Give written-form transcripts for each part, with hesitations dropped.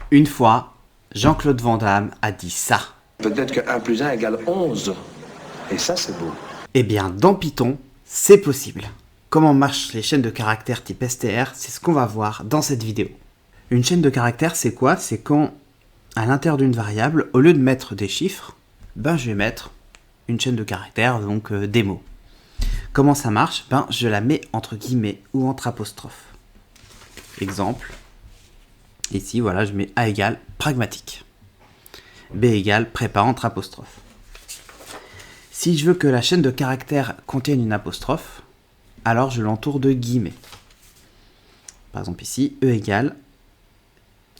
Une fois, Jean-Claude Van Damme a dit ça. Peut-être que 1 plus 1 égale 11. Et ça, c'est beau. Eh bien, dans Python, c'est possible. Comment marchent les chaînes de caractères type str, c'est ce qu'on va voir dans cette vidéo. Une chaîne de caractères, c'est quoi? C'est quand, à l'intérieur d'une variable, au lieu de mettre des chiffres, je vais mettre une chaîne de caractères, donc des mots. Comment ça marche? Je la mets entre guillemets ou entre apostrophes. Exemple. Ici, voilà, je mets A égale pragmatique. B égale prépa entre apostrophes. Si je veux que la chaîne de caractères contienne une apostrophe, alors je l'entoure de guillemets. Par exemple ici, E égale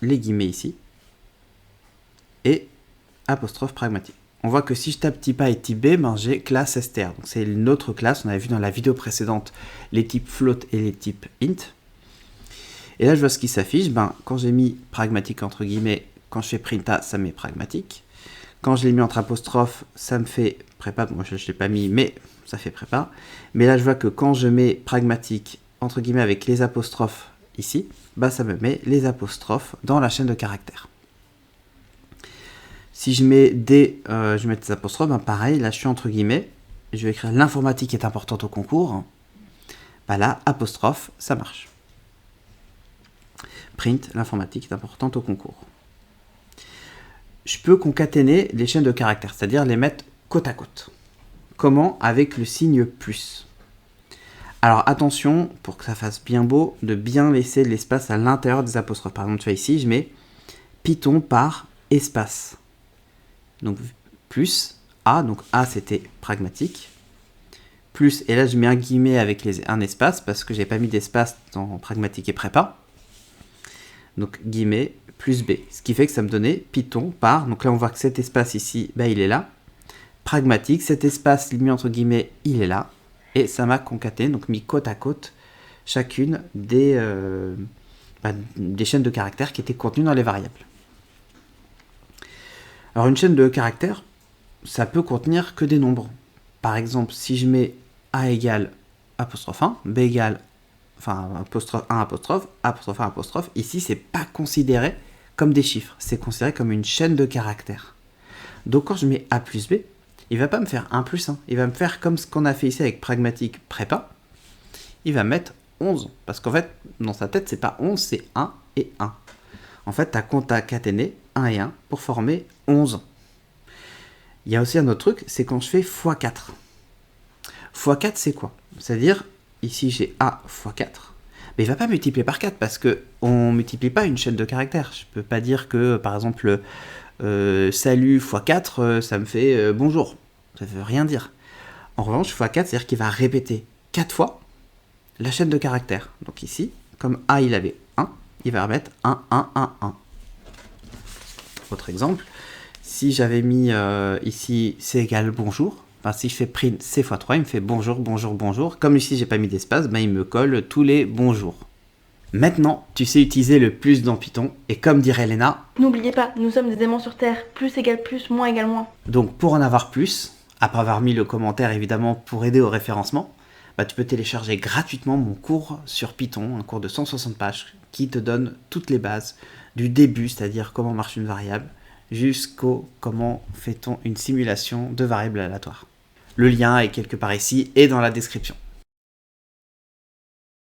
les guillemets ici et apostrophe pragmatique. On voit que si je tape type A et type B, j'ai classe str. Donc c'est une autre classe, on avait vu dans la vidéo précédente les types float et les types int. Et là je vois ce qui s'affiche, quand j'ai mis pragmatique entre guillemets, quand je fais print A, ça met pragmatique. Quand je l'ai mis entre apostrophes, ça me fait prépa, moi je ne l'ai pas mis, mais ça fait prépa. Mais là je vois que quand je mets pragmatique entre guillemets avec les apostrophes ici, ça me met les apostrophes dans la chaîne de caractères. Si je mets des, je mets des apostrophes, pareil, là je suis entre guillemets, je vais écrire l'informatique est importante au concours. Là, apostrophe, ça marche. Print, l'informatique est importante au concours. Je peux concaténer les chaînes de caractères, c'est-à-dire les mettre côte à côte. Comment? Avec le signe plus. Alors attention, pour que ça fasse bien beau, de bien laisser l'espace à l'intérieur des apostrophes. Par exemple, tu vois ici, je mets Python par espace. Donc plus A, donc A c'était pragmatique. Plus, et là je mets un guillemet avec un espace, parce que j'ai pas mis d'espace dans pragmatique et prépa. Donc guillemet plus B, ce qui fait que ça me donnait Python par, donc là on voit que cet espace ici, il est là. Pragmatique, cet espace mis entre guillemets, il est là. Et ça m'a concaténé, donc mis côte à côte, chacune des chaînes de caractères qui étaient contenues dans les variables. Alors une chaîne de caractères, ça peut contenir que des nombres. Par exemple, si je mets A égale apostrophe 1, B égale apostrophe 1 apostrophe, apostrophe 1 apostrophe, ici c'est pas considéré comme des chiffres, c'est considéré comme une chaîne de caractères. Donc quand je mets A plus B, il va pas me faire 1 plus 1, il va me faire comme ce qu'on a fait ici avec pragmatique prépa, il va mettre 11, parce qu'en fait, dans sa tête, c'est pas 11, c'est 1 et 1. En fait, tu as concaténé 1 et 1 pour former 11. Il y a aussi un autre truc, c'est quand je fais x4. x4, c'est quoi? C'est-à-dire, ici j'ai A x 4, mais il ne va pas multiplier par 4 parce qu'on ne multiplie pas une chaîne de caractères. Je ne peux pas dire que, par exemple, salut x 4, ça me fait bonjour. Ça ne veut rien dire. En revanche, x 4, c'est-à-dire qu'il va répéter 4 fois la chaîne de caractères. Donc ici, comme A il avait 1, il va remettre 1, 1, 1, 1. Autre exemple, si j'avais mis ici C égale bonjour, si je fais print C x 3, il me fait bonjour, bonjour, bonjour. Comme ici, j'ai pas mis d'espace, il me colle tous les bonjours. Maintenant, tu sais utiliser le plus dans Python, et comme dirait Léna, n'oubliez pas, nous sommes des aimants sur Terre, plus égale plus, moins égale moins. Donc pour en avoir plus, après avoir mis le commentaire évidemment pour aider au référencement, tu peux télécharger gratuitement mon cours sur Python, un cours de 160 pages qui te donne toutes les bases du début, c'est-à-dire comment marche une variable, jusqu'au comment fait-on une simulation de variables aléatoires. Le lien est quelque part ici et dans la description.